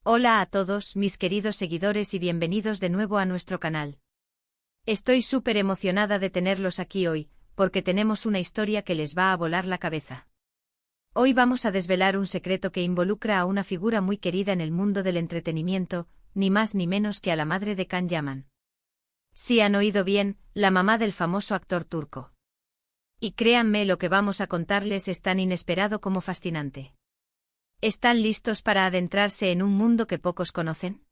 Hola a todos mis queridos seguidores y bienvenidos de nuevo a nuestro canal. Estoy súper emocionada de tenerlos aquí hoy, porque tenemos una historia que les va a volar la cabeza. Hoy vamos a desvelar un secreto que involucra a una figura muy querida en el mundo del entretenimiento, ni más ni menos que a la madre de Can Yaman. Sí han oído bien, la mamá del famoso actor turco. Y créanme, lo que vamos a contarles es tan inesperado como fascinante. ¿Están listos para adentrarse en un mundo que pocos conocen?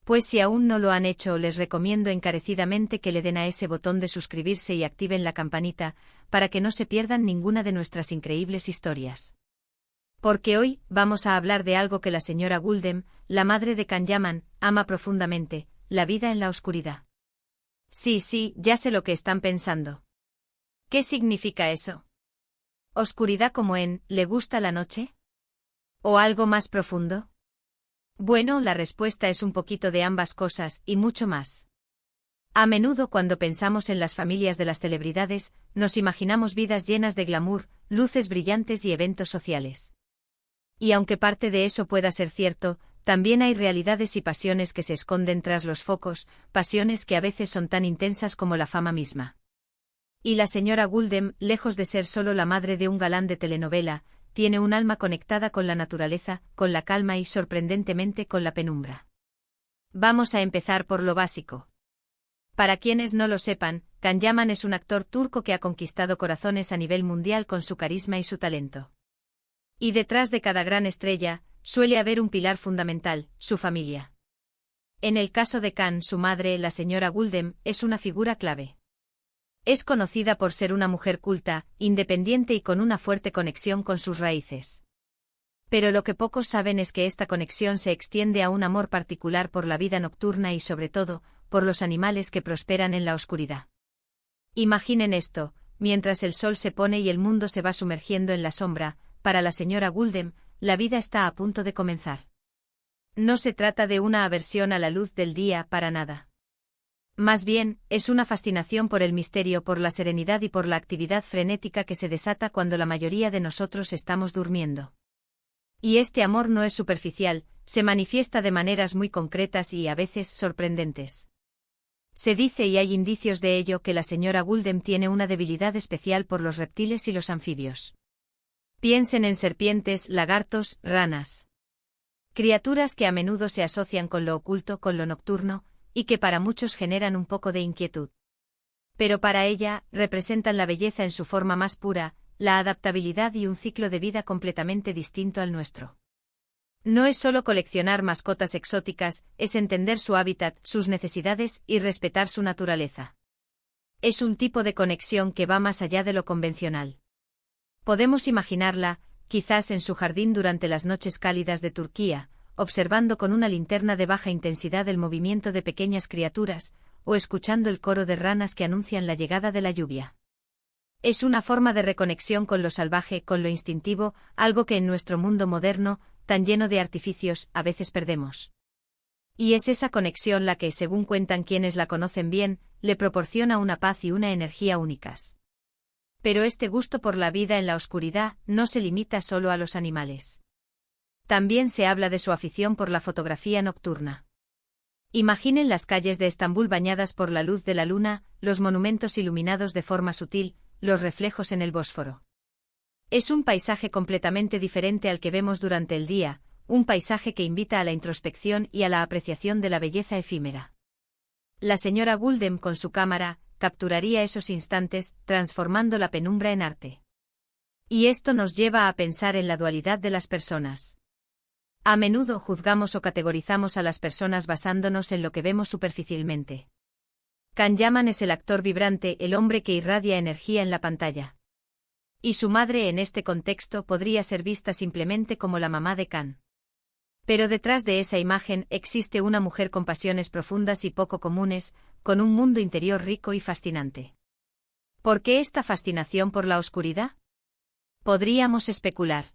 Pues si aún no lo han hecho, les recomiendo encarecidamente que le den a ese botón de suscribirse y activen la campanita, para que no se pierdan ninguna de nuestras increíbles historias. Porque hoy vamos a hablar de algo que la señora Guldem, la madre de Can Yaman, ama profundamente: la vida en la oscuridad. Sí, ya sé lo que están pensando. ¿Qué significa eso? ¿Oscuridad como en ¿le gusta la noche? ¿O algo más profundo? Bueno, la respuesta es un poquito de ambas cosas, y mucho más. A menudo cuando pensamos en las familias de las celebridades, nos imaginamos vidas llenas de glamour, luces brillantes y eventos sociales. Y aunque parte de eso pueda ser cierto, también hay realidades y pasiones que se esconden tras los focos, pasiones que a veces son tan intensas como la fama misma. Y la señora Guldem, lejos de ser solo la madre de un galán de telenovela, tiene un alma conectada con la naturaleza, con la calma y sorprendentemente con la penumbra. Vamos a empezar por lo básico. Para quienes no lo sepan, Can Yaman es un actor turco que ha conquistado corazones a nivel mundial con su carisma y su talento. Y detrás de cada gran estrella, suele haber un pilar fundamental: su familia. En el caso de Can, su madre, la señora Guldem, es una figura clave. Es conocida por ser una mujer culta, independiente y con una fuerte conexión con sus raíces. Pero lo que pocos saben es que esta conexión se extiende a un amor particular por la vida nocturna y sobre todo, por los animales que prosperan en la oscuridad. Imaginen esto: mientras el sol se pone y el mundo se va sumergiendo en la sombra, para la señora Guldem, la vida está a punto de comenzar. No se trata de una aversión a la luz del día, para nada. Más bien, es una fascinación por el misterio, por la serenidad y por la actividad frenética que se desata cuando la mayoría de nosotros estamos durmiendo. Y este amor no es superficial, se manifiesta de maneras muy concretas y a veces sorprendentes. Se dice, y hay indicios de ello, que la señora Guldem tiene una debilidad especial por los reptiles y los anfibios. Piensen en serpientes, lagartos, ranas. Criaturas que a menudo se asocian con lo oculto, con lo nocturno, y que para muchos generan un poco de inquietud. Pero para ella, representan la belleza en su forma más pura, la adaptabilidad y un ciclo de vida completamente distinto al nuestro. No es solo coleccionar mascotas exóticas, es entender su hábitat, sus necesidades y respetar su naturaleza. Es un tipo de conexión que va más allá de lo convencional. Podemos imaginarla, quizás en su jardín durante las noches cálidas de Turquía, observando con una linterna de baja intensidad el movimiento de pequeñas criaturas, o escuchando el coro de ranas que anuncian la llegada de la lluvia. Es una forma de reconexión con lo salvaje, con lo instintivo, algo que en nuestro mundo moderno, tan lleno de artificios, a veces perdemos. Y es esa conexión la que, según cuentan quienes la conocen bien, le proporciona una paz y una energía únicas. Pero este gusto por la vida en la oscuridad no se limita solo a los animales. También se habla de su afición por la fotografía nocturna. Imaginen las calles de Estambul bañadas por la luz de la luna, los monumentos iluminados de forma sutil, los reflejos en el Bósforo. Es un paisaje completamente diferente al que vemos durante el día, un paisaje que invita a la introspección y a la apreciación de la belleza efímera. La señora Guldem, con su cámara, capturaría esos instantes, transformando la penumbra en arte. Y esto nos lleva a pensar en la dualidad de las personas. A menudo juzgamos o categorizamos a las personas basándonos en lo que vemos superficialmente. Can Yaman es el actor vibrante, el hombre que irradia energía en la pantalla. Y su madre en este contexto podría ser vista simplemente como la mamá de Can. Pero detrás de esa imagen existe una mujer con pasiones profundas y poco comunes, con un mundo interior rico y fascinante. ¿Por qué esta fascinación por la oscuridad? Podríamos especular.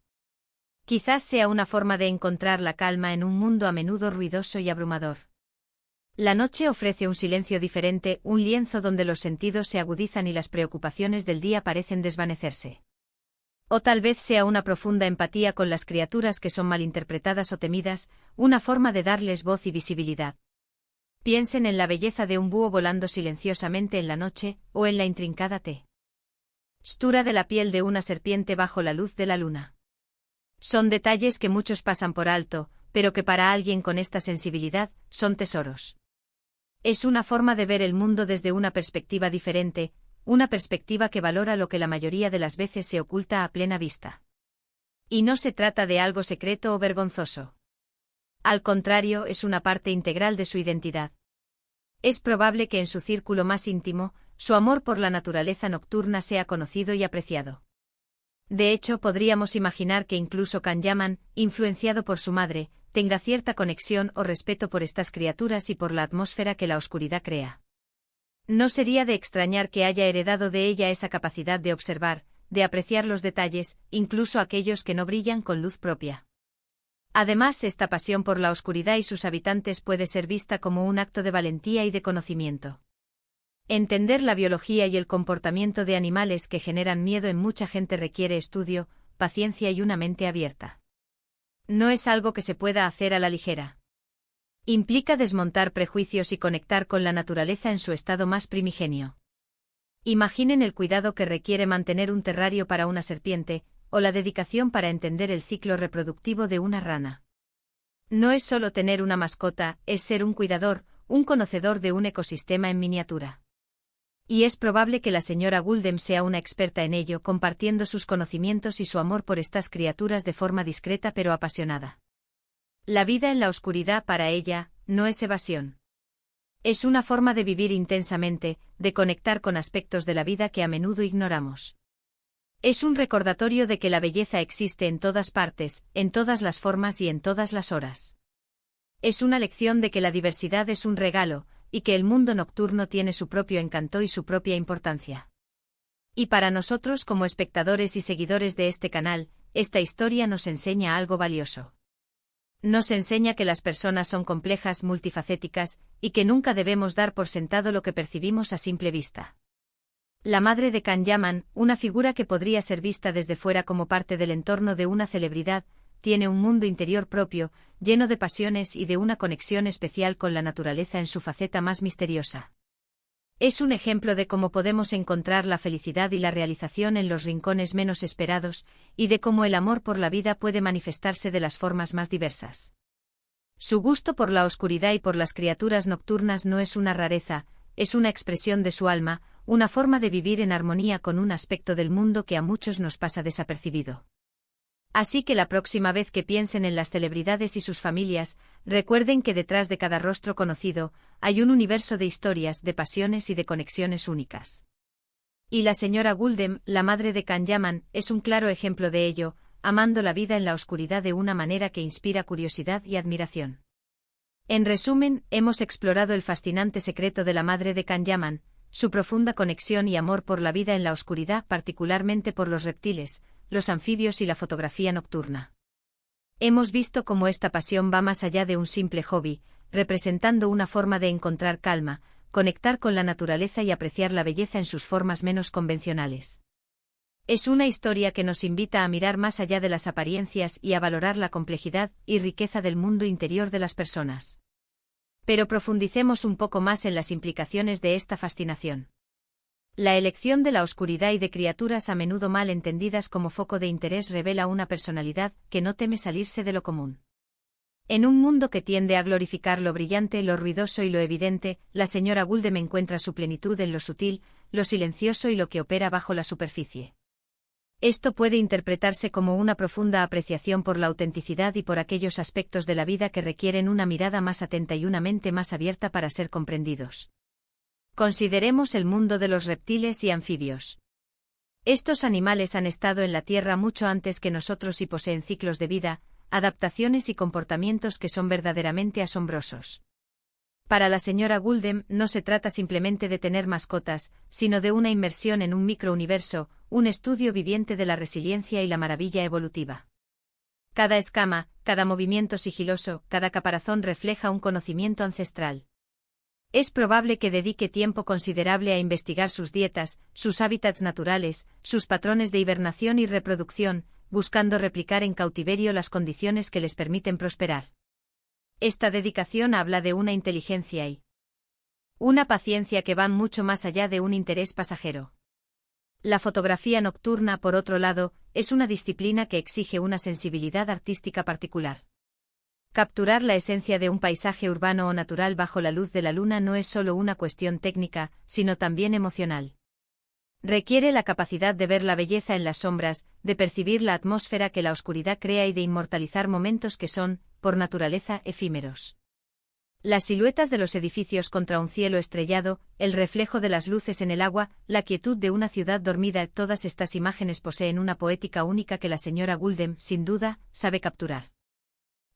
Quizás sea una forma de encontrar la calma en un mundo a menudo ruidoso y abrumador. La noche ofrece un silencio diferente, un lienzo donde los sentidos se agudizan y las preocupaciones del día parecen desvanecerse. O tal vez sea una profunda empatía con las criaturas que son malinterpretadas o temidas, una forma de darles voz y visibilidad. Piensen en la belleza de un búho volando silenciosamente en la noche, o en la intrincada textura de la piel de una serpiente bajo la luz de la luna. Son detalles que muchos pasan por alto, pero que para alguien con esta sensibilidad, son tesoros. Es una forma de ver el mundo desde una perspectiva diferente, una perspectiva que valora lo que la mayoría de las veces se oculta a plena vista. Y no se trata de algo secreto o vergonzoso. Al contrario, es una parte integral de su identidad. Es probable que en su círculo más íntimo, su amor por la naturaleza nocturna sea conocido y apreciado. De hecho, podríamos imaginar que incluso Kanyaman, influenciado por su madre, tenga cierta conexión o respeto por estas criaturas y por la atmósfera que la oscuridad crea. No sería de extrañar que haya heredado de ella esa capacidad de observar, de apreciar los detalles, incluso aquellos que no brillan con luz propia. Además, esta pasión por la oscuridad y sus habitantes puede ser vista como un acto de valentía y de conocimiento. Entender la biología y el comportamiento de animales que generan miedo en mucha gente requiere estudio, paciencia y una mente abierta. No es algo que se pueda hacer a la ligera. Implica desmontar prejuicios y conectar con la naturaleza en su estado más primigenio. Imaginen el cuidado que requiere mantener un terrario para una serpiente, o la dedicación para entender el ciclo reproductivo de una rana. No es solo tener una mascota, es ser un cuidador, un conocedor de un ecosistema en miniatura. Y es probable que la señora Gouldem sea una experta en ello, compartiendo sus conocimientos y su amor por estas criaturas de forma discreta pero apasionada. La vida en la oscuridad para ella, no es evasión. Es una forma de vivir intensamente, de conectar con aspectos de la vida que a menudo ignoramos. Es un recordatorio de que la belleza existe en todas partes, en todas las formas y en todas las horas. Es una lección de que la diversidad es un regalo, y que el mundo nocturno tiene su propio encanto y su propia importancia. Y para nosotros como espectadores y seguidores de este canal, esta historia nos enseña algo valioso. Nos enseña que las personas son complejas, multifacéticas, y que nunca debemos dar por sentado lo que percibimos a simple vista. La madre de Kanyaman, una figura que podría ser vista desde fuera como parte del entorno de una celebridad, tiene un mundo interior propio, lleno de pasiones y de una conexión especial con la naturaleza en su faceta más misteriosa. Es un ejemplo de cómo podemos encontrar la felicidad y la realización en los rincones menos esperados, y de cómo el amor por la vida puede manifestarse de las formas más diversas. Su gusto por la oscuridad y por las criaturas nocturnas no es una rareza, es una expresión de su alma, una forma de vivir en armonía con un aspecto del mundo que a muchos nos pasa desapercibido. Así que la próxima vez que piensen en las celebridades y sus familias, recuerden que detrás de cada rostro conocido, hay un universo de historias, de pasiones y de conexiones únicas. Y la señora Gouldem, la madre de Kanyaman, es un claro ejemplo de ello, amando la vida en la oscuridad de una manera que inspira curiosidad y admiración. En resumen, hemos explorado el fascinante secreto de la madre de Kanyaman, su profunda conexión y amor por la vida en la oscuridad, particularmente por los reptiles, los anfibios y la fotografía nocturna. Hemos visto cómo esta pasión va más allá de un simple hobby, representando una forma de encontrar calma, conectar con la naturaleza y apreciar la belleza en sus formas menos convencionales. Es una historia que nos invita a mirar más allá de las apariencias y a valorar la complejidad y riqueza del mundo interior de las personas. Pero profundicemos un poco más en las implicaciones de esta fascinación. La elección de la oscuridad y de criaturas a menudo mal entendidas como foco de interés revela una personalidad que no teme salirse de lo común. En un mundo que tiende a glorificar lo brillante, lo ruidoso y lo evidente, la señora Gouldem encuentra su plenitud en lo sutil, lo silencioso y lo que opera bajo la superficie. Esto puede interpretarse como una profunda apreciación por la autenticidad y por aquellos aspectos de la vida que requieren una mirada más atenta y una mente más abierta para ser comprendidos. Consideremos el mundo de los reptiles y anfibios. Estos animales han estado en la Tierra mucho antes que nosotros y poseen ciclos de vida, adaptaciones y comportamientos que son verdaderamente asombrosos. Para la señora Gouldem no se trata simplemente de tener mascotas, sino de una inmersión en un microuniverso, un estudio viviente de la resiliencia y la maravilla evolutiva. Cada escama, cada movimiento sigiloso, cada caparazón refleja un conocimiento ancestral. Es probable que dedique tiempo considerable a investigar sus dietas, sus hábitats naturales, sus patrones de hibernación y reproducción, buscando replicar en cautiverio las condiciones que les permiten prosperar. Esta dedicación habla de una inteligencia y una paciencia que van mucho más allá de un interés pasajero. La fotografía nocturna, por otro lado, es una disciplina que exige una sensibilidad artística particular. Capturar la esencia de un paisaje urbano o natural bajo la luz de la luna no es solo una cuestión técnica, sino también emocional. Requiere la capacidad de ver la belleza en las sombras, de percibir la atmósfera que la oscuridad crea y de inmortalizar momentos que son, por naturaleza, efímeros. Las siluetas de los edificios contra un cielo estrellado, el reflejo de las luces en el agua, la quietud de una ciudad dormida, todas estas imágenes poseen una poética única que la señora Gulden, sin duda, sabe capturar.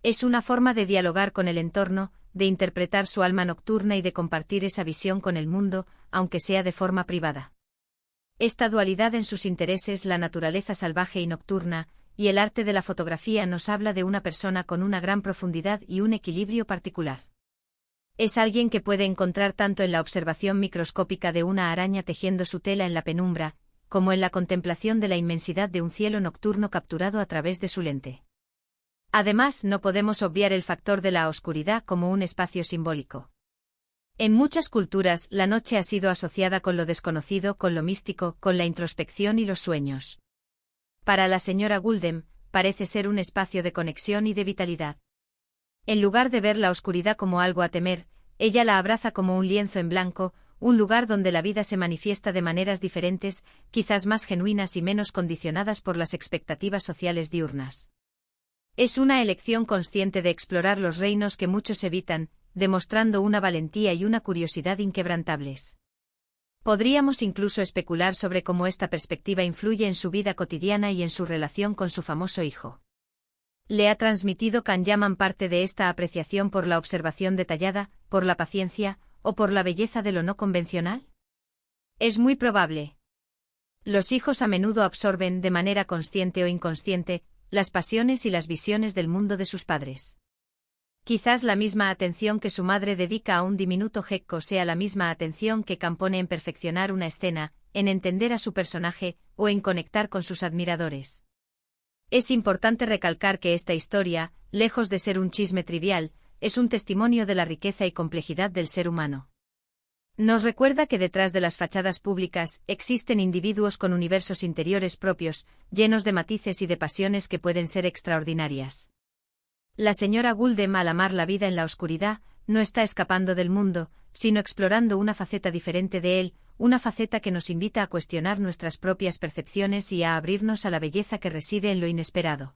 Es una forma de dialogar con el entorno, de interpretar su alma nocturna y de compartir esa visión con el mundo, aunque sea de forma privada. Esta dualidad en sus intereses, la naturaleza salvaje y nocturna, y el arte de la fotografía nos habla de una persona con una gran profundidad y un equilibrio particular. Es alguien que puede encontrar tanto en la observación microscópica de una araña tejiendo su tela en la penumbra, como en la contemplación de la inmensidad de un cielo nocturno capturado a través de su lente. Además, no podemos obviar el factor de la oscuridad como un espacio simbólico. En muchas culturas, la noche ha sido asociada con lo desconocido, con lo místico, con la introspección y los sueños. Para la señora Gulden, parece ser un espacio de conexión y de vitalidad. En lugar de ver la oscuridad como algo a temer, ella la abraza como un lienzo en blanco, un lugar donde la vida se manifiesta de maneras diferentes, quizás más genuinas y menos condicionadas por las expectativas sociales diurnas. Es una elección consciente de explorar los reinos que muchos evitan, demostrando una valentía y una curiosidad inquebrantables. Podríamos incluso especular sobre cómo esta perspectiva influye en su vida cotidiana y en su relación con su famoso hijo. ¿Le ha transmitido Can Yaman parte de esta apreciación por la observación detallada, por la paciencia, o por la belleza de lo no convencional? Es muy probable. Los hijos a menudo absorben, de manera consciente o inconsciente, las pasiones y las visiones del mundo de sus padres. Quizás la misma atención que su madre dedica a un diminuto gecko sea la misma atención que Can pone en perfeccionar una escena, en entender a su personaje, o en conectar con sus admiradores. Es importante recalcar que esta historia, lejos de ser un chisme trivial, es un testimonio de la riqueza y complejidad del ser humano. Nos recuerda que detrás de las fachadas públicas existen individuos con universos interiores propios, llenos de matices y de pasiones que pueden ser extraordinarias. La señora Gulden, al amar la vida en la oscuridad, no está escapando del mundo, sino explorando una faceta diferente de él, una faceta que nos invita a cuestionar nuestras propias percepciones y a abrirnos a la belleza que reside en lo inesperado.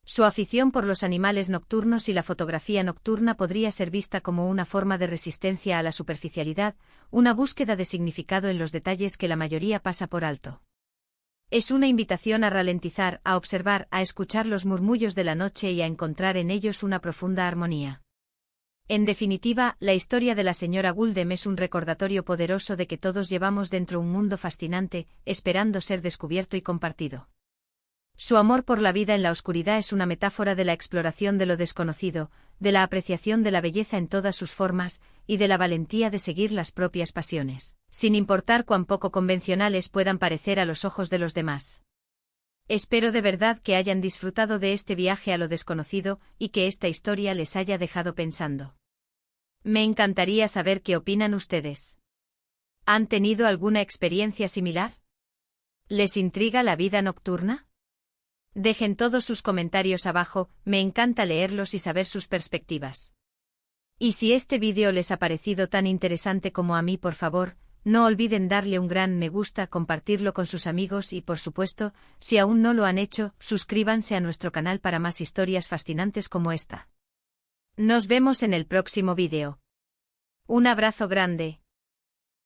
Su afición por los animales nocturnos y la fotografía nocturna podría ser vista como una forma de resistencia a la superficialidad, una búsqueda de significado en los detalles que la mayoría pasa por alto. Es una invitación a ralentizar, a observar, a escuchar los murmullos de la noche y a encontrar en ellos una profunda armonía. En definitiva, la historia de la señora Gulden es un recordatorio poderoso de que todos llevamos dentro un mundo fascinante, esperando ser descubierto y compartido. Su amor por la vida en la oscuridad es una metáfora de la exploración de lo desconocido, de la apreciación de la belleza en todas sus formas, y de la valentía de seguir las propias pasiones, sin importar cuán poco convencionales puedan parecer a los ojos de los demás. Espero de verdad que hayan disfrutado de este viaje a lo desconocido, y que esta historia les haya dejado pensando. Me encantaría saber qué opinan ustedes. ¿Han tenido alguna experiencia similar? ¿Les intriga la vida nocturna? Dejen todos sus comentarios abajo, me encanta leerlos y saber sus perspectivas. Y si este vídeo les ha parecido tan interesante como a mí, por favor, no olviden darle un gran me gusta, compartirlo con sus amigos y, por supuesto, si aún no lo han hecho, suscríbanse a nuestro canal para más historias fascinantes como esta. Nos vemos en el próximo vídeo. Un abrazo grande.